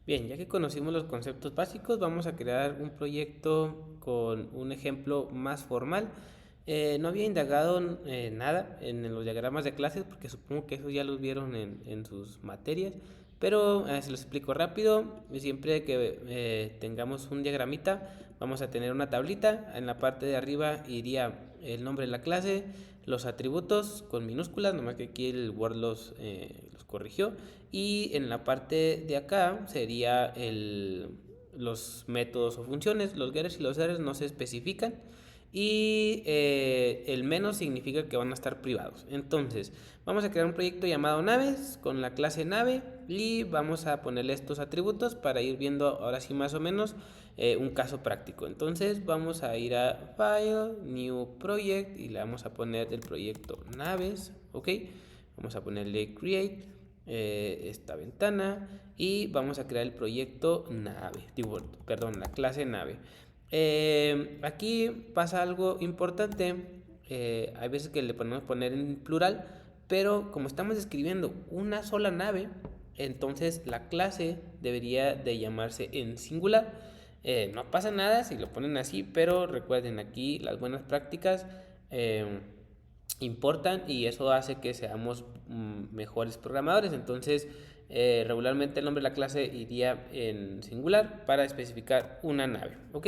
Bien, ya que conocimos los conceptos básicos, vamos a crear un proyecto con un ejemplo más formal. No había indagado nada en los diagramas de clases porque supongo que eso ya los vieron en sus materias, pero se los explico rápido. Siempre que tengamos un diagramita, vamos a tener una tablita. En la parte de arriba iría el nombre de la clase, los atributos con minúsculas, nomás que aquí el Word los corrigió. Y en la parte de acá sería los métodos o funciones. Los getters y los setters no se especifican. Y el menos significa que van a estar privados. Entonces, vamos a crear un proyecto llamado naves con la clase nave y vamos a ponerle estos atributos para ir viendo ahora sí más o menos un caso práctico. Entonces, vamos a ir a File, New Project y le vamos a poner el proyecto naves. Ok, vamos a ponerle Create esta ventana y vamos a crear el proyecto nave, perdón, la clase nave. Aquí pasa algo importante. Hay veces que le podemos poner en plural, pero como estamos escribiendo una sola nave, entonces la clase debería de llamarse en singular. No pasa nada si lo ponen así, pero recuerden aquí las buenas prácticas importan y eso hace que seamos mejores programadores. Entonces, regularmente el nombre de la clase iría en singular para especificar una nave. ¿Ok?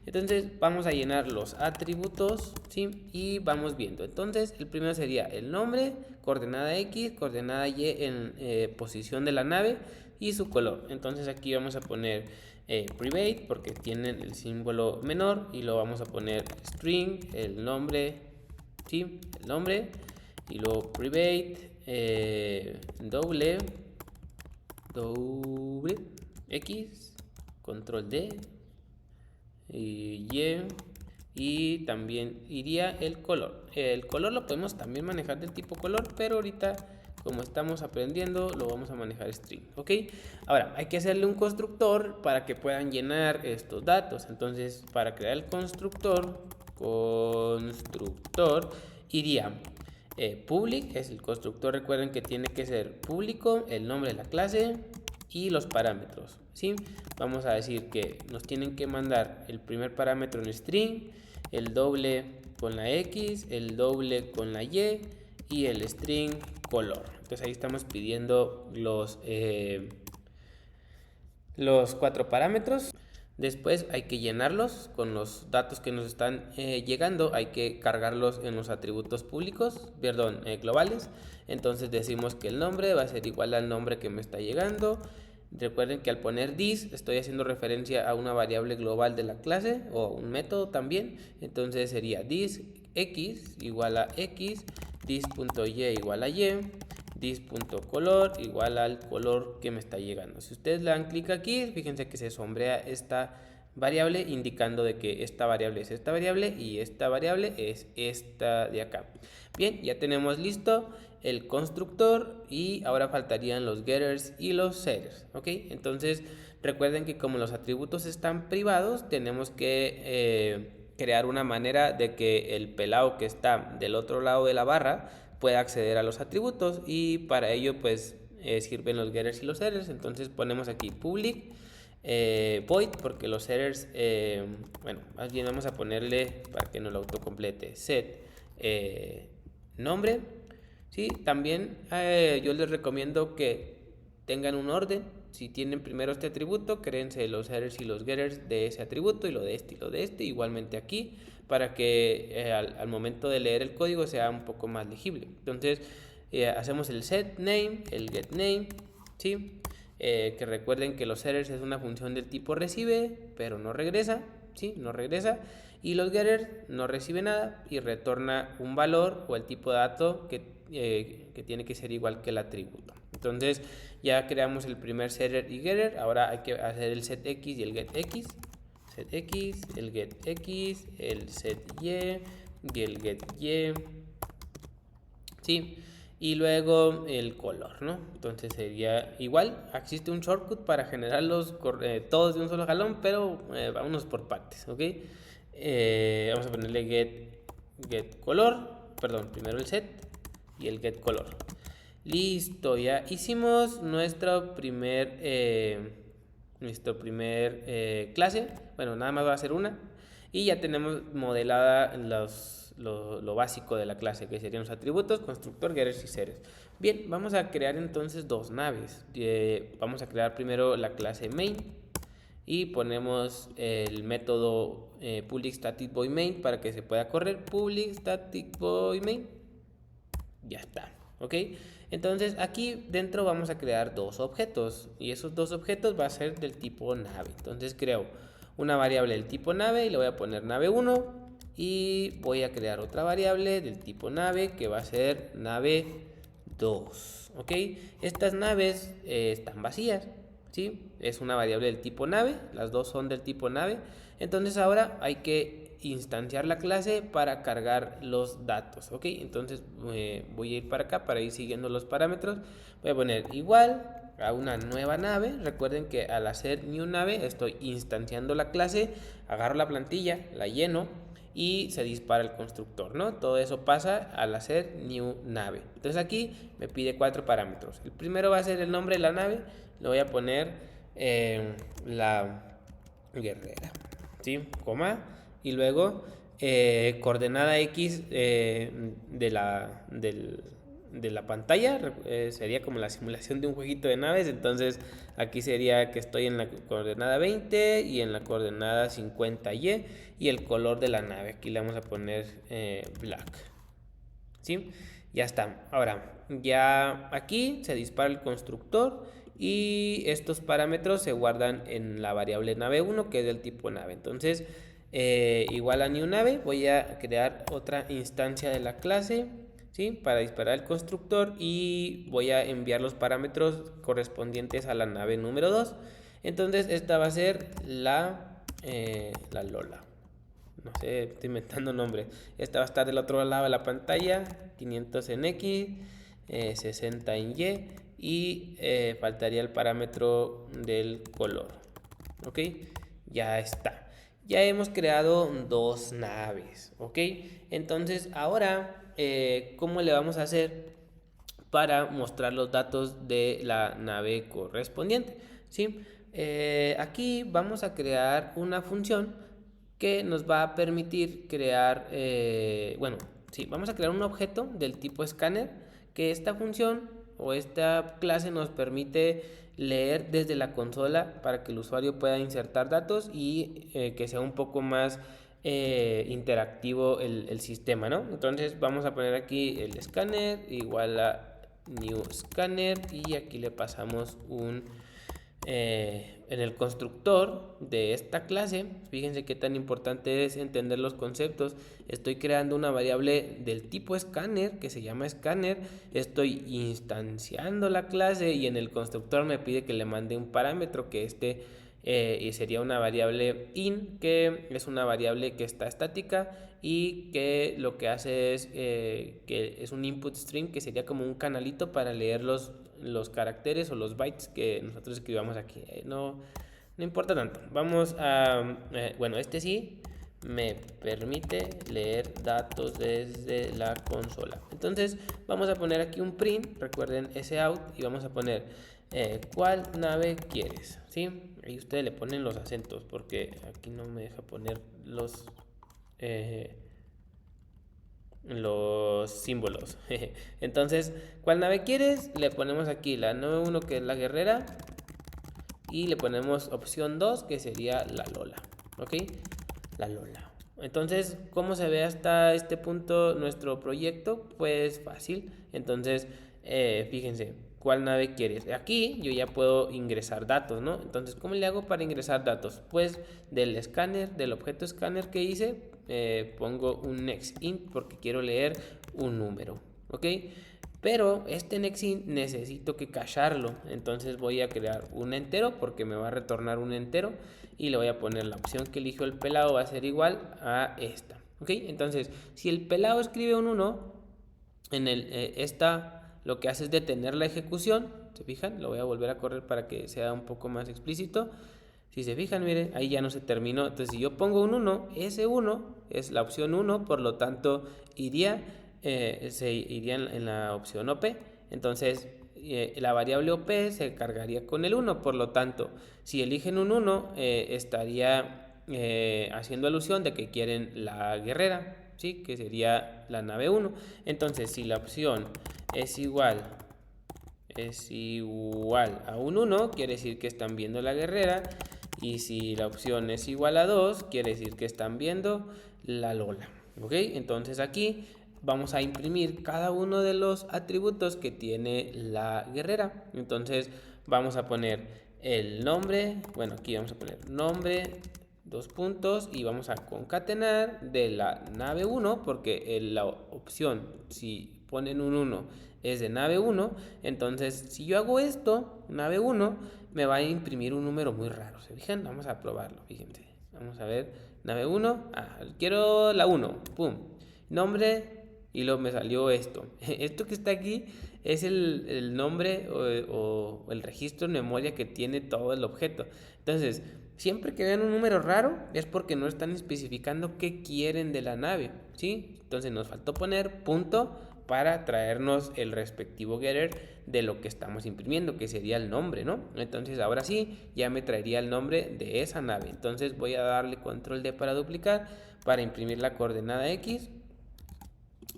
Entonces, vamos a llenar los atributos, ¿sí? Y vamos viendo. Entonces, el primero sería el nombre, coordenada X, coordenada Y en posición de la nave y su color. Entonces, aquí vamos a poner private porque tienen el símbolo menor y lo vamos a poner string, el nombre, ¿sí? El nombre y luego private doble X, control D y también iría el color. El color lo podemos también manejar del tipo color, pero ahorita como estamos aprendiendo lo vamos a manejar string. Ok, ahora hay que hacerle un constructor para que puedan llenar estos datos. Entonces, para crear el constructor iría public, es el constructor. Recuerden que tiene que ser público, el nombre de la clase y los parámetros, ¿sí? Vamos a decir que nos tienen que mandar el primer parámetro en string, el doble con la X, el doble con la Y y el string color. Entonces ahí estamos pidiendo los cuatro parámetros. Después hay que llenarlos con los datos que nos están llegando. Hay que cargarlos en los atributos públicos, perdón, globales. Entonces decimos que el nombre va a ser igual al nombre que me está llegando. Recuerden que al poner this estoy haciendo referencia a una variable global de la clase o un método también. Entonces sería this x igual a x, this.y igual a y, this.color igual al color que me está llegando. Si ustedes le dan clic aquí, fíjense que se sombrea esta variable indicando de que esta variable es esta variable y esta variable es esta de acá. Bien, ya tenemos listo el constructor y ahora faltarían los getters y los setters. ¿Ok? Entonces recuerden que como los atributos están privados, tenemos que crear una manera de que el pelado que está del otro lado de la barra pueda acceder a los atributos y para ello pues sirven los getters y los setters. Entonces ponemos aquí public void porque los setters bueno, más bien vamos a ponerle para que no lo autocomplete set nombre, ¿sí? También yo les recomiendo que tengan un orden. Si tienen primero este atributo, créense los headers y los getters de ese atributo y lo de este y lo de este, igualmente aquí, para que al momento de leer el código sea un poco más legible. Entonces hacemos el set name, el get name, ¿sí? Que recuerden que los headers es una función del tipo recibe, pero no regresa, ¿sí? No regresa. Y los getters no recibe nada y retorna un valor o el tipo de dato que tiene que ser igual que el atributo. Entonces ya creamos el primer setter y getter. Ahora hay que hacer el set x y el get x. Set x, el get x, el set y y el get y. ¿Sí? Y luego el color, ¿no? Entonces sería igual. Existe un shortcut para generarlos todos de un solo jalón, pero vámonos por partes, ¿ok? Vamos a ponerle get color, perdón, primero el set y el get color. Listo, ya hicimos nuestro primer nuestro primer clase. Bueno, nada más va a ser una. Y ya tenemos modelada lo básico de la clase, que serían los atributos, constructor, getters y setters. Bien, vamos a crear entonces dos naves. Vamos a crear primero la clase main y ponemos el método public static void main para que se pueda correr. Public static void main. Ya está, ¿ok? Entonces aquí dentro vamos a crear dos objetos y esos dos objetos va a ser del tipo nave. Entonces creo una variable del tipo nave y le voy a poner nave 1 y voy a crear otra variable del tipo nave que va a ser nave 2, ¿ok? Estas naves están vacías, ¿sí? Es una variable del tipo nave, las dos son del tipo nave. Entonces ahora hay que instanciar la clase para cargar los datos, ¿ok? Entonces voy a ir para acá para ir siguiendo los parámetros. Voy a poner igual a una nueva nave. Recuerden que al hacer new nave estoy instanciando la clase, agarro la plantilla, la lleno y se dispara el constructor, ¿no? Todo eso pasa al hacer new nave. Entonces aquí me pide 4 parámetros. El primero va a ser el nombre de la nave. Le voy a poner la guerrera, ¿sí? Coma. Y luego coordenada X de la pantalla, sería como la simulación de un jueguito de naves. Entonces aquí sería que estoy en la coordenada 20 y en la coordenada 50Y y el color de la nave, aquí le vamos a poner black, ¿sí? Ya está. Ahora ya aquí se dispara el constructor y estos parámetros se guardan en la variable nave 1 que es del tipo nave. Entonces igual a new nave voy a crear otra instancia de la clase, ¿sí? Para disparar el constructor y voy a enviar los parámetros correspondientes a la nave número 2. Entonces esta va a ser la Lola. No sé, estoy inventando nombre. Esta va a estar del otro lado de la pantalla. 500 en X, 60 en Y y faltaría el parámetro del color. Ok, ya está. Ya hemos creado dos naves. Ok, entonces ahora ¿cómo le vamos a hacer para mostrar los datos de la nave correspondiente? ¿Sí? Aquí vamos a crear una función que nos va a permitir crear, vamos a crear un objeto del tipo escáner, que esta función o esta clase nos permite leer desde la consola para que el usuario pueda insertar datos y que sea un poco más interactivo el sistema, ¿no? Entonces vamos a poner aquí el escáner igual a new scanner y aquí le pasamos un en el constructor de esta clase. Fíjense qué tan importante es entender los conceptos. Estoy creando una variable del tipo escáner que se llama escáner, estoy instanciando la clase y en el constructor me pide que le mande un parámetro que y sería una variable in, que es una variable que está estática y que lo que hace es que es un input stream, que sería como un canalito para leer los caracteres o los bytes que nosotros escribamos aquí. No importa tanto. Vamos a este sí me permite leer datos desde la consola. Entonces vamos a poner aquí un print, recuerden ese out, y vamos a poner ¿cuál nave quieres? ¿Sí? Y ustedes le ponen los acentos porque aquí no me deja poner los símbolos. Entonces, ¿cuál nave quieres? Le ponemos aquí la nave 1 que es la guerrera y le ponemos opción 2 que sería la Lola. ¿Ok? La Lola. Entonces, ¿cómo se ve hasta este punto nuestro proyecto? Pues fácil. Entonces, fíjense, ¿cuál nave quieres? Aquí yo ya puedo ingresar datos, ¿no? Entonces, ¿cómo le hago para ingresar datos? Pues del escáner, del objeto escáner que hice, pongo un nextInt porque quiero leer un número, ¿ok? Pero este nextInt necesito que cacharlo, entonces voy a crear un entero porque me va a retornar un entero y le voy a poner la opción que eligió el pelado va a ser igual a esta, ¿ok? Entonces, si el pelado escribe un 1, en lo que hace es detener la ejecución. ¿Se fijan? Lo voy a volver a correr para que sea un poco más explícito. Si se fijan, miren, ahí ya no se terminó. Entonces, si yo pongo un 1, ese 1 es la opción 1, por lo tanto, se iría en la opción OP. Entonces, la variable OP se cargaría con el 1, por lo tanto, si eligen un 1, estaría haciendo alusión de que quieren la guerrera, ¿sí? Que sería la nave 1. Entonces, si la opción es igual a un 1, quiere decir que están viendo la guerrera. Y si la opción es igual a 2, quiere decir que están viendo la Lola. ¿Ok? Entonces aquí vamos a imprimir cada uno de los atributos que tiene la guerrera. Entonces vamos a poner el nombre. Bueno, aquí vamos a poner nombre, dos puntos, y vamos a concatenar de la nave 1, porque la opción, si ponen un 1, es de nave 1. Entonces, si yo hago esto, nave 1, me va a imprimir un número muy raro. ¿Se fijan? Vamos a probarlo, fíjense. Vamos a ver, nave 1, quiero la 1, pum, nombre, y luego me salió esto. Esto que está aquí es el nombre o el registro en memoria que tiene todo el objeto. Entonces, siempre que vean un número raro es porque no están especificando qué quieren de la nave, ¿sí? Entonces nos faltó poner punto para traernos el respectivo getter de lo que estamos imprimiendo, que sería el nombre, ¿no? Entonces ahora sí, ya me traería el nombre de esa nave. Entonces voy a darle control D para duplicar, para imprimir la coordenada X.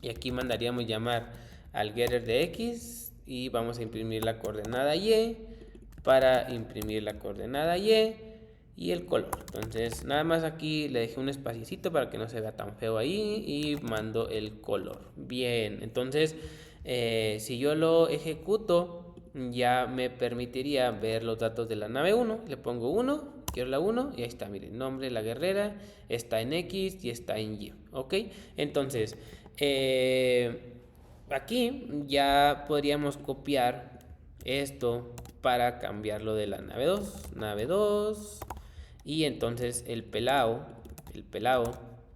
Y aquí mandaríamos llamar al getter de X y vamos a imprimir la coordenada Y para imprimir la coordenada Y y el color. Entonces nada más aquí le dejé un espaciocito para que no se vea tan feo ahí y mando el color. Bien, entonces si yo lo ejecuto ya me permitiría ver los datos de la nave 1. Le pongo 1, quiero la 1 y ahí está, miren, nombre, la guerrera, está en X y está en Y. Ok, entonces aquí ya podríamos copiar esto para cambiarlo de la nave 2. Nave 2. Y entonces el pelao,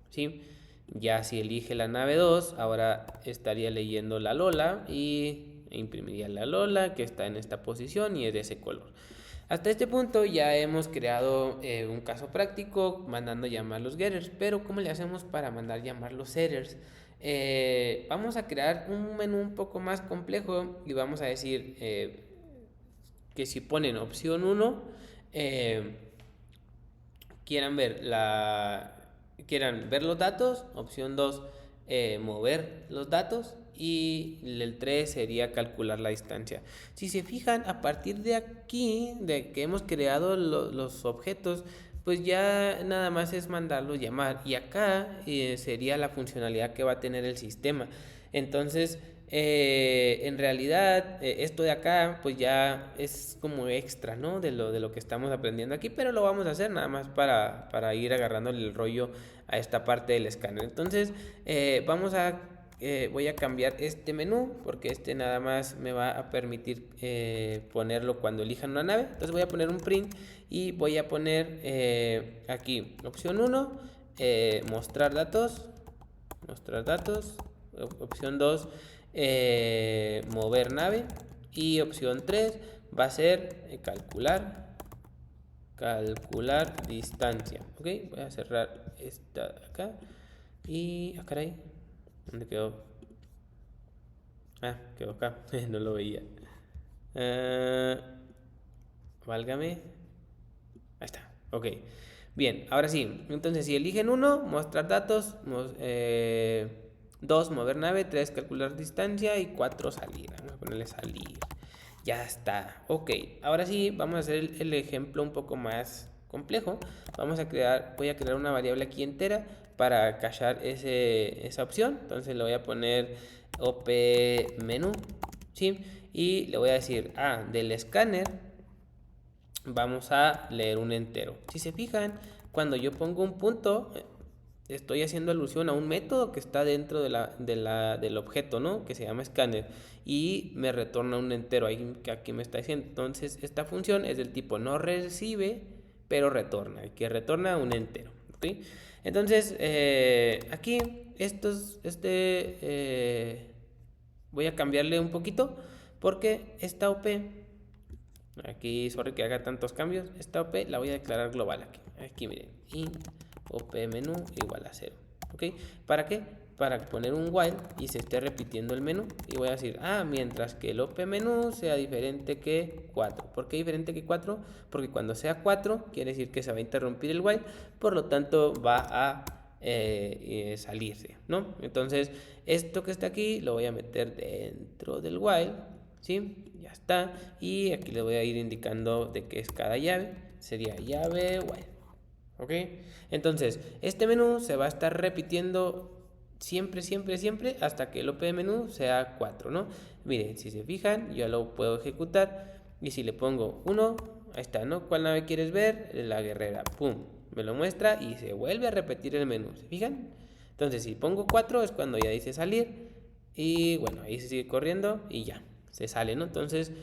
¿sí? Ya si elige la nave 2, ahora estaría leyendo la Lola y imprimiría la Lola, que está en esta posición y es de ese color. Hasta este punto ya hemos creado un caso práctico mandando llamar los getters, pero ¿cómo le hacemos para mandar llamar los setters? Vamos a crear un menú un poco más complejo y vamos a decir que si ponen opción 1, quieran ver los datos, opción 2, mover los datos, y el 3 sería calcular la distancia. Si se fijan, a partir de aquí, de que hemos creado los objetos, pues ya nada más es mandarlos llamar, y acá sería la funcionalidad que va a tener el sistema. Entonces en realidad esto de acá pues ya es como extra, ¿no? de lo que estamos aprendiendo aquí, pero lo vamos a hacer nada más para ir agarrándole el rollo a esta parte del escáner. Entonces voy a cambiar este menú porque este nada más me va a permitir ponerlo cuando elijan una nave. Entonces voy a poner un print y voy a poner aquí opción 1, mostrar datos, opción 2, mover nave, y opción 3 va a ser calcular distancia. Ok, voy a cerrar esta acá y caray, ¿dónde quedó? Quedó acá. No lo veía. Válgame. Ahí está. Ok. Bien, ahora sí. Entonces, si eligen 1, mostrar datos, 2, mover nave, 3, calcular distancia y 4, salir. Vamos a ponerle salir. Ya está. Ok, ahora sí, vamos a hacer el ejemplo un poco más complejo. Voy a crear una variable aquí entera para cachar esa opción. Entonces le voy a poner op menú, ¿sí? Y le voy a decir, del escáner vamos a leer un entero. Si se fijan, cuando yo pongo un punto, estoy haciendo alusión a un método que está dentro del objeto, ¿no? Que se llama escáner, y me retorna un entero ahí que aquí me está diciendo. Entonces esta función es del tipo no recibe, pero retorna, que retorna un entero, ¿okay? Entonces aquí voy a cambiarle un poquito porque esta OP, aquí sorry que haga tantos cambios, esta OP la voy a declarar global aquí miren, int op menú igual a 0. ¿Ok? ¿Para qué? para poner un while y se esté repitiendo el menú. Y voy a decir, mientras que el op menú sea diferente que 4. ¿Por qué diferente que 4? Porque cuando sea 4 quiere decir que se va a interrumpir el while, por lo tanto va a salirse, ¿no? Entonces esto que está aquí lo voy a meter dentro del while, ¿sí? Ya está. Y aquí le voy a ir indicando de qué es cada llave. Sería llave while. ¿Ok? Entonces, este menú se va a estar repitiendo siempre, siempre, siempre hasta que el op menú sea 4, ¿no? Miren, si se fijan, yo lo puedo ejecutar y si le pongo 1, ahí está, ¿no? ¿Cuál nave quieres ver? La guerrera, pum, me lo muestra y se vuelve a repetir el menú, ¿se fijan? Entonces, si pongo 4 es cuando ya dice salir y bueno, ahí se sigue corriendo y ya, se sale, ¿no? Entonces,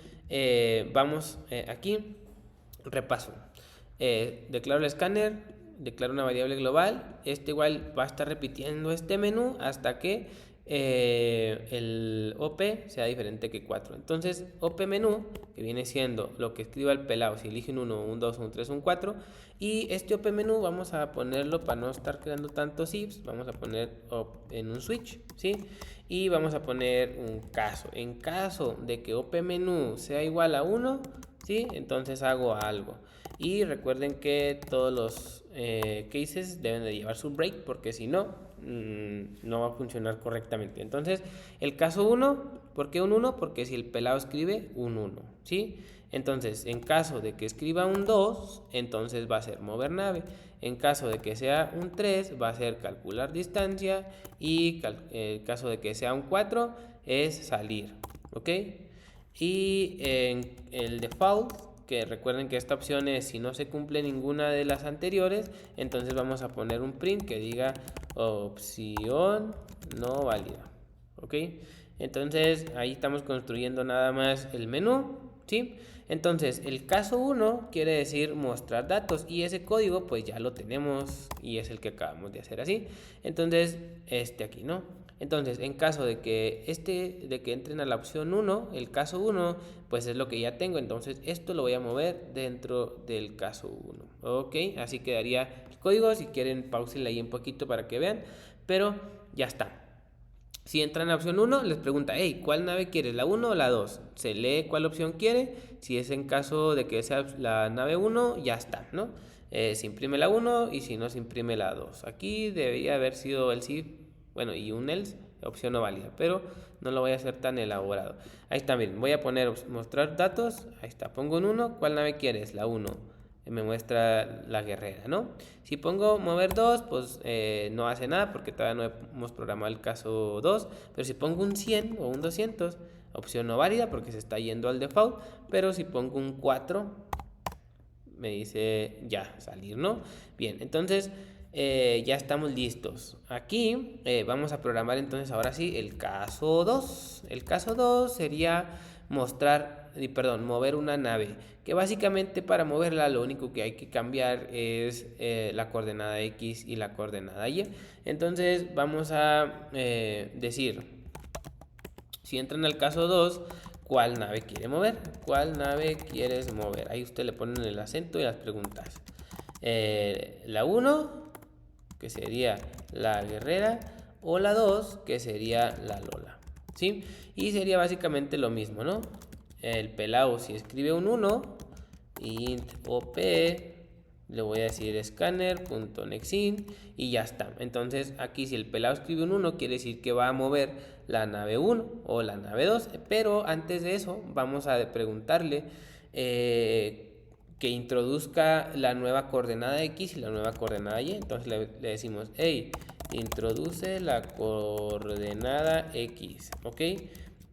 vamos aquí, repaso. Declaro el escáner, declaro una variable global. Este igual va a estar repitiendo este menú hasta que el op sea diferente que 4. Entonces, op menú, que viene siendo lo que escriba el pelado, si elige un 1, un 2, un 3, un 4. Y este op menú vamos a ponerlo para no estar creando tantos ifs. Vamos a poner en un switch, ¿sí? Y vamos a poner un caso. En caso de que op menú sea igual a 1, ¿sí? Entonces hago algo. Y recuerden que todos los cases deben de llevar su break, porque si no, no va a funcionar correctamente. Entonces, el caso 1, ¿por qué un 1? Porque si el pelado escribe un 1, ¿sí? Entonces, en caso de que escriba un 2, entonces va a ser mover nave. En caso de que sea un 3, va a ser calcular distancia. Y en caso de que sea un 4, es salir, ¿ok? Y en el default, que recuerden que esta opción es si no se cumple ninguna de las anteriores, entonces vamos a poner un print que diga opción no válida, ¿ok? Entonces ahí estamos construyendo nada más el menú, ¿sí? Entonces el caso 1 quiere decir mostrar datos y ese código pues ya lo tenemos y es el que acabamos de hacer así. Entonces este aquí, ¿no? Entonces, en caso de que entren a la opción 1, el caso 1, pues es lo que ya tengo. Entonces, esto lo voy a mover dentro del caso 1. Ok, así quedaría el código. Si quieren, pausenle ahí un poquito para que vean. Pero ya está. Si entran a la opción 1, les pregunta, hey, ¿cuál nave quieres? ¿La 1 o la 2? Se lee cuál opción quiere. Si es en caso de que sea la nave 1, ya está, ¿no? Se imprime la 1 y si no, se imprime la 2. Aquí debería haber sido el sí. Bueno, y un else, opción no válida, pero no lo voy a hacer tan elaborado. Ahí está, miren, voy a poner mostrar datos, ahí está, pongo un 1, ¿cuál nave quieres? La 1, me muestra la guerrera, ¿no? Si pongo mover 2, pues no hace nada porque todavía no hemos programado el caso 2, pero si pongo un 100 o un 200, opción no válida porque se está yendo al default, pero si pongo un 4, me dice ya, salir, ¿no? Bien, entonces ya estamos listos. Aquí vamos a programar entonces ahora sí el caso 2. El caso 2 sería mover una nave, que básicamente para moverla lo único que hay que cambiar es la coordenada X y la coordenada Y. Entonces vamos a decir, si entran al caso 2, ¿cuál nave quiere mover? ¿Cuál nave quieres mover? Ahí usted le ponen el acento y las preguntas. La 1, que sería la guerrera, o la 2, que sería la Lola, ¿sí? Y sería básicamente lo mismo, ¿no? El pelado, si escribe un 1, int op, le voy a decir scanner.nextInt y ya está. Entonces aquí si el pelado escribe un 1, quiere decir que va a mover la nave 1 o la nave 2, pero antes de eso vamos a preguntarle que introduzca la nueva coordenada X y la nueva coordenada Y. Entonces le decimos, hey, introduce la coordenada X, ¿ok?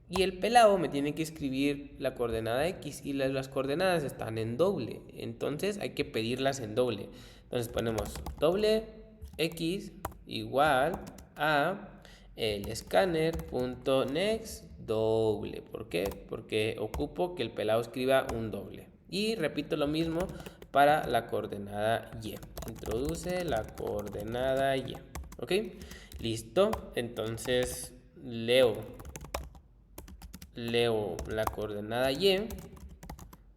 Y el pelado me tiene que escribir la coordenada X y las coordenadas están en doble. Entonces hay que pedirlas en doble. Entonces ponemos doble X igual a el scanner.next doble. ¿Por qué? Porque ocupo que el pelado escriba un doble. Y repito lo mismo para la coordenada Y. Introduce la coordenada Y. ¿Ok? Listo. Entonces leo la coordenada Y.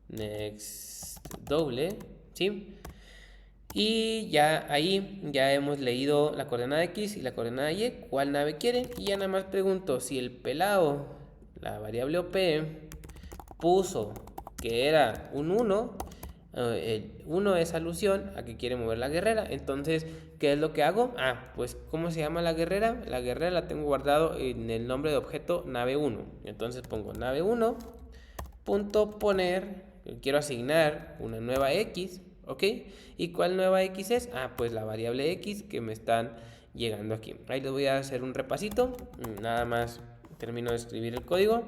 Next doble. ¿Sí? Y ya ahí ya hemos leído la coordenada X y la coordenada Y, cuál nave quiere. Y ya nada más pregunto si el pelado, la variable OP, puso que era un 1, el 1 es alusión a que quiere mover la guerrera. Entonces, ¿qué es lo que hago? Pues ¿cómo se llama la guerrera? La guerrera la tengo guardado en el nombre de objeto nave 1. Entonces pongo nave 1, punto poner, quiero asignar una nueva X, ¿ok? ¿Y cuál nueva X es? Pues la variable X que me están llegando aquí. Ahí les voy a hacer un repasito, nada más termino de escribir el código.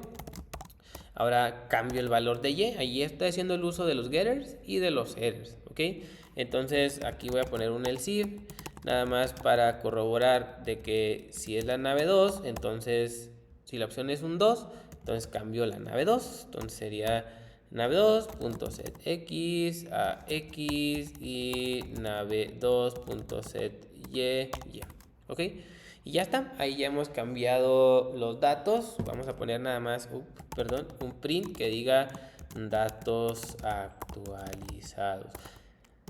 Ahora cambio el valor de Y, ahí está haciendo el uso de los getters y de los headers, ¿ok? Entonces aquí voy a poner un else if, nada más para corroborar de que si es la nave 2, entonces si la opción es un 2, entonces cambio la nave 2, entonces sería nave 2.setX a X y nave 2.setY, ¿ok? Y ya está, ahí ya hemos cambiado los datos. Vamos a poner nada más, un print que diga datos actualizados.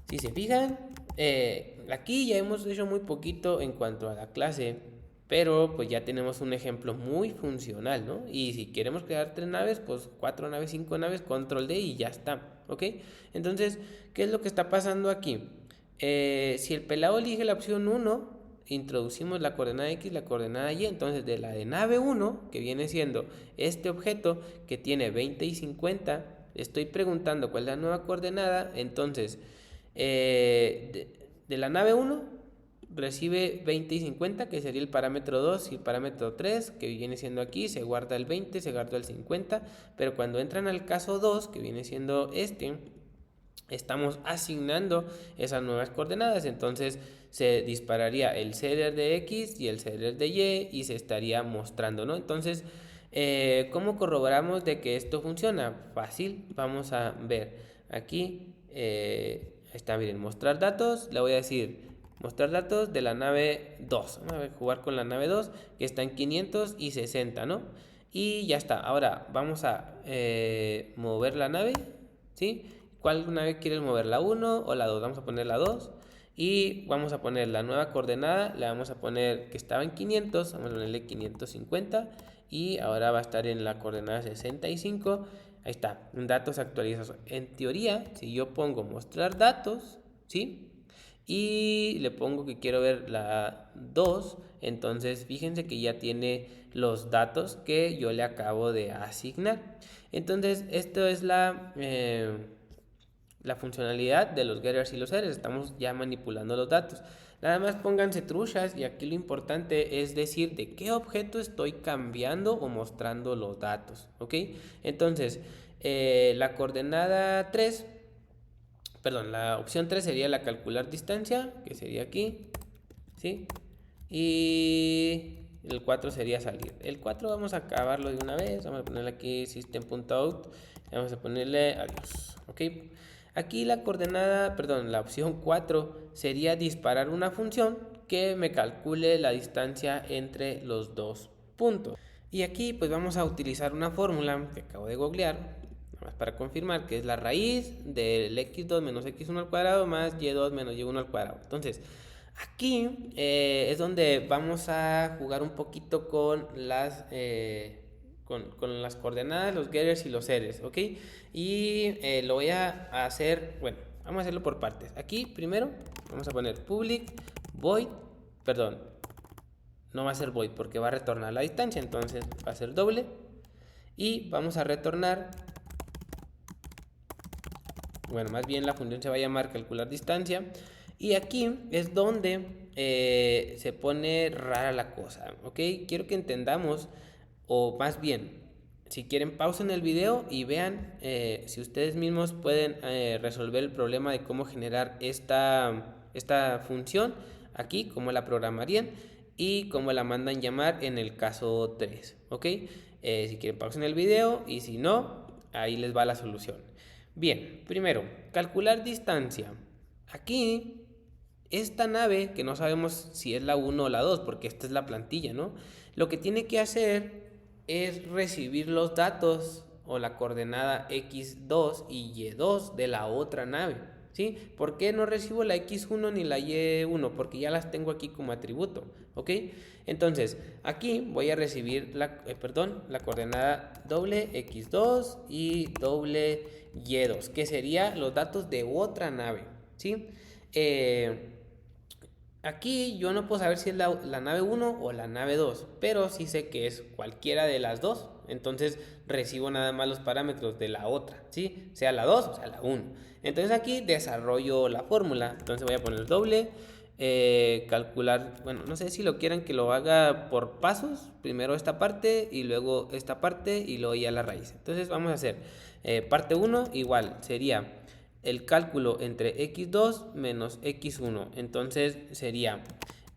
Si se fijan, aquí ya hemos hecho muy poquito en cuanto a la clase, pero pues ya tenemos un ejemplo muy funcional, ¿no? Y si queremos crear 3 naves, pues 4 naves, 5 naves, control D y ya está, ¿ok? Entonces, ¿qué es lo que está pasando aquí? Si el pelado elige la opción 1, introducimos la coordenada X, la coordenada Y, entonces de la de nave 1, que viene siendo este objeto que tiene 20 y 50, estoy preguntando cuál es la nueva coordenada, entonces de la nave 1 recibe 20 y 50, que sería el parámetro 2 y el parámetro 3, que viene siendo aquí, se guarda el 20, se guarda el 50, pero cuando entran al caso 2, que viene siendo este, estamos asignando esas nuevas coordenadas, entonces se dispararía el seeder de X y el seeder de Y y se estaría mostrando, ¿no? Entonces, ¿cómo corroboramos de que esto funciona? Fácil, vamos a ver aquí, está, miren, mostrar datos, le voy a decir mostrar datos de la nave 2, vamos a jugar con la nave 2 que está en 560, ¿no? Y ya está, ahora vamos a mover la nave, ¿sí? ¿Cuál nave quieres mover? ¿La 1 o la 2? Vamos a poner la 2 y vamos a poner la nueva coordenada, le vamos a poner que estaba en 500, vamos a ponerle 550 y ahora va a estar en la coordenada 65. Ahí está, datos actualizados. En teoría, si yo pongo mostrar datos, ¿sí? Y le pongo que quiero ver la 2, entonces fíjense que ya tiene los datos que yo le acabo de asignar. Entonces, esto es la funcionalidad de los getters y los headers. Estamos ya manipulando los datos. Nada más pónganse truchas y aquí lo importante es decir de qué objeto estoy cambiando o mostrando los datos, ¿ok? Entonces, la coordenada 3, perdón, la opción 3 sería la calcular distancia, que sería aquí, ¿sí? Y el 4 sería salir. El 4 vamos a acabarlo de una vez, vamos a ponerle aquí system.out, vamos a ponerle adiós, ¿ok? Aquí la coordenada, perdón, la opción 4 sería disparar una función que me calcule la distancia entre los dos puntos. Y aquí pues vamos a utilizar una fórmula que acabo de googlear, nada más para confirmar, que es la raíz del x2 menos x1 al cuadrado más y2 menos y1 al cuadrado. Entonces, aquí es donde vamos a jugar un poquito con con las coordenadas, los getters y los setters, ¿ok? Y lo voy a hacer, bueno, vamos a hacerlo por partes. Aquí primero vamos a poner public void, perdón, no va a ser void porque va a retornar la distancia, entonces va a ser doble. Y vamos a retornar, bueno, más bien la función se va a llamar calcular distancia. Y aquí es donde se pone rara la cosa, ¿ok? Quiero que entendamos, o más bien, si quieren pausen el video y vean si ustedes mismos pueden resolver el problema de cómo generar esta función aquí, cómo la programarían y cómo la mandan llamar en el caso 3, ¿ok? Si quieren pausen el video y si no, ahí les va la solución. Bien, primero, calcular distancia. Aquí, esta nave, que no sabemos si es la 1 o la 2, porque esta es la plantilla, ¿no? Lo que tiene que hacer es recibir los datos o la coordenada x2 y y2 de la otra nave, ¿sí? ¿Por qué no recibo la x1 ni la y1? Porque ya las tengo aquí como atributo, ¿ok? Entonces, aquí voy a recibir la coordenada doble x2 y doble y2, que serían los datos de otra nave, ¿sí? Aquí yo no puedo saber si es la nave 1 o la nave 2, pero sí sé que es cualquiera de las dos. Entonces recibo nada más los parámetros de la otra, ¿sí? Sea la 2 o sea la 1. Entonces aquí desarrollo la fórmula. Entonces voy a poner doble, calcular, bueno, no sé si lo quieran que lo haga por pasos. Primero esta parte y luego esta parte y luego ya la raíz. Entonces vamos a hacer parte 1 igual, sería el cálculo entre x2 menos x1. Entonces sería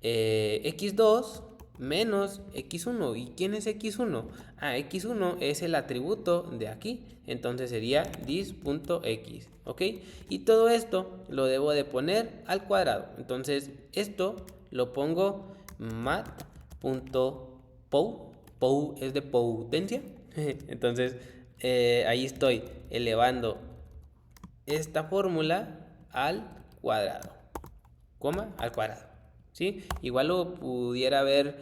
x2 menos x1. ¿Y quién es x1? X1 es el atributo de aquí. Entonces sería dis.x, ¿ok? Y todo esto lo debo de poner al cuadrado. Entonces esto lo pongo mat.pow. Pow es de potencia. Entonces ahí estoy elevando esta fórmula al cuadrado, al cuadrado, ¿sí? Igual lo pudiera haber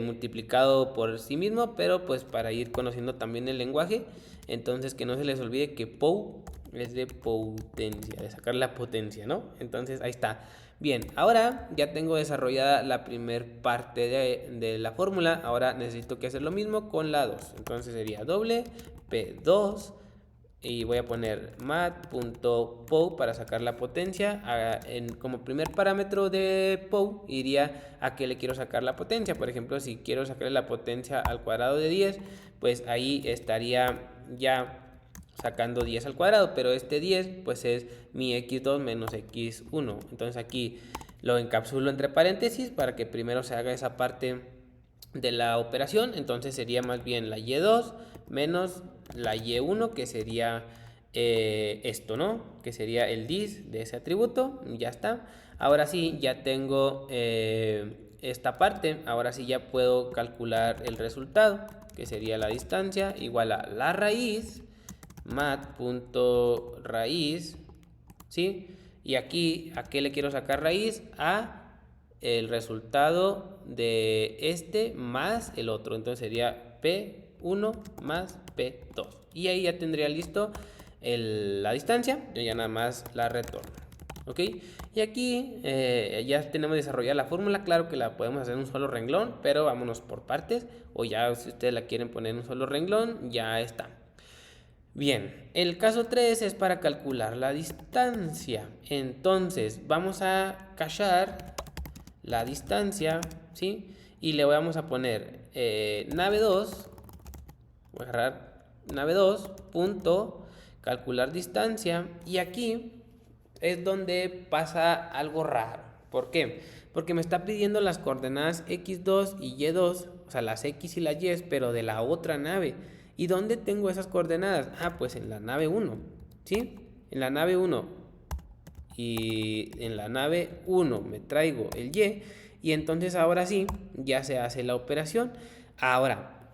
multiplicado por sí mismo, pero pues para ir conociendo también el lenguaje, entonces que no se les olvide que POW es de potencia, de sacar la potencia, ¿no? Entonces ahí está. Bien, ahora ya tengo desarrollada la primer parte de la fórmula. Ahora necesito que hacer lo mismo con la 2. Entonces sería doble P2 y voy a poner mat.pow para sacar la potencia. Como primer parámetro de pow iría a que le quiero sacar la potencia. Por ejemplo, si quiero sacarle la potencia al cuadrado de 10, pues ahí estaría ya sacando 10 al cuadrado, pero este 10 pues es mi x2 menos x1. Entonces aquí lo encapsulo entre paréntesis para que primero se haga esa parte de la operación. Entonces sería más bien la y2 menos la y1, que sería esto, ¿no? Que sería el dis de ese atributo. Ya está. Ahora sí, ya tengo esta parte. Ahora sí ya puedo calcular el resultado, que sería la distancia igual a la raíz mat.raíz, ¿sí? Y aquí, ¿a qué le quiero sacar raíz? A el resultado de este más el otro. Entonces sería P1 más P2. Y ahí ya tendría listo la distancia. Yo ya nada más la retorno. ¿Ok? Y aquí ya tenemos desarrollada la fórmula. Claro que la podemos hacer en un solo renglón, pero vámonos por partes. O ya si ustedes la quieren poner en un solo renglón, ya está. Bien, el caso 3 es para calcular la distancia. Entonces vamos a cachar la distancia, ¿sí? Y le vamos a poner nave 2, voy a agarrar nave 2, punto, calcular distancia, y aquí es donde pasa algo raro. ¿Por qué? Porque me está pidiendo las coordenadas x2 y y2, o sea, las x y las y, pero de la otra nave. ¿Y dónde tengo esas coordenadas? Pues en la nave 1, ¿sí? En la nave 1 y en la nave 1 me traigo el y entonces ahora sí ya se hace la operación. Ahora,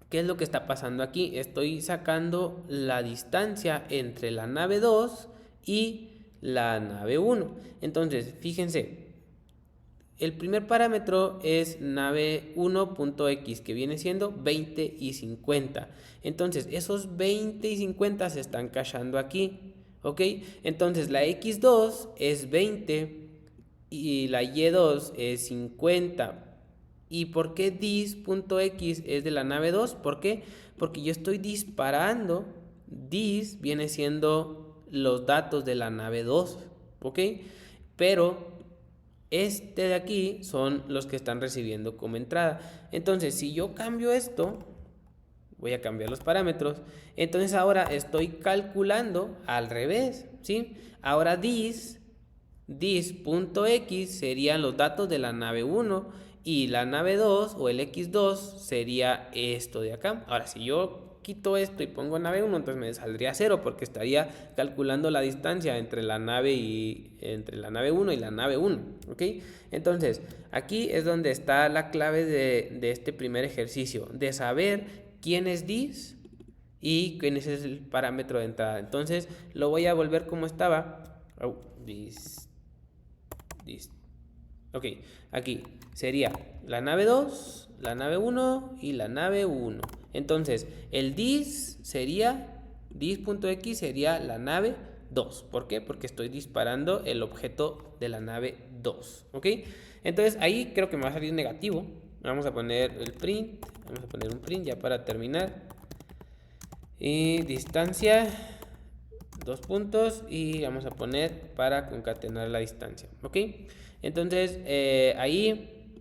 ¿qué es lo que está pasando aquí? Estoy sacando la distancia entre la nave 2 y la nave 1. Entonces, fíjense, el primer parámetro es nave 1.x, que viene siendo 20 y 50. Entonces, esos 20 y 50 se están cachando aquí, ¿ok? Entonces, la x2 es 20 y la y2 es 50. ¿Y por qué dis.x es de la nave 2? ¿Por qué? Porque yo estoy disparando. Dis viene siendo los datos de la nave 2, ¿ok? Pero este de aquí son los que están recibiendo como entrada. Entonces, si yo cambio esto, voy a cambiar los parámetros. Entonces ahora estoy calculando al revés, ¿sí? Ahora dis.x serían los datos de la nave 1 y la nave 2 o el x2 sería esto de acá. Ahora, si yo quito esto y pongo nave 1, entonces me saldría 0 porque estaría calculando la distancia entre la nave 1 y la nave 1, ¿ok? Entonces, aquí es donde está la clave de este primer ejercicio, de saber quién es dis y que ese es el parámetro de entrada. Entonces lo voy a volver como estaba. Ok, aquí sería la nave 2, la nave 1 y la nave 1. Entonces el dis sería, dis.x sería la nave 2. ¿Por qué? Porque estoy disparando el objeto de la nave 2. ¿Ok? Entonces ahí creo que me va a salir negativo. Vamos a poner el print. Vamos a poner un print ya para terminar. Y distancia, 2 puntos. Y vamos a poner para concatenar la distancia. ¿Ok? Entonces ahí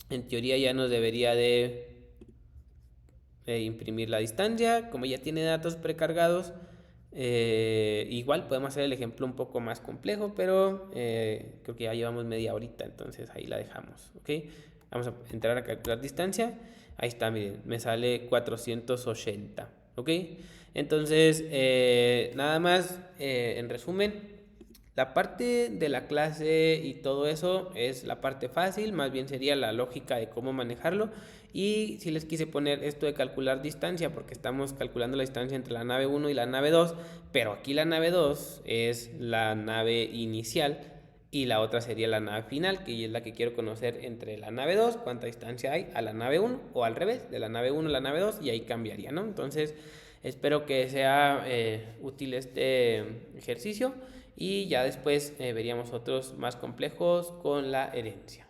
en teoría ya nos debería de imprimir la distancia. Como ya tiene datos precargados, igual podemos hacer el ejemplo un poco más complejo, pero creo que ya llevamos media horita, entonces ahí la dejamos. ¿Ok? Vamos a entrar a calcular distancia. Ahí está, miren, me sale 480. ¿Ok? Entonces, nada más, en resumen, la parte de la clase y todo eso es la parte fácil, más bien sería la lógica de cómo manejarlo. Y si les quise poner esto de calcular distancia, porque estamos calculando la distancia entre la nave 1 y la nave 2, pero aquí la nave 2 es la nave inicial y la otra sería la nave final, que es la que quiero conocer entre la nave 2, cuánta distancia hay a la nave 1, o al revés, de la nave 1 a la nave 2, y ahí cambiaría, ¿no? Entonces, espero que sea útil este ejercicio y ya después veríamos otros más complejos con la herencia.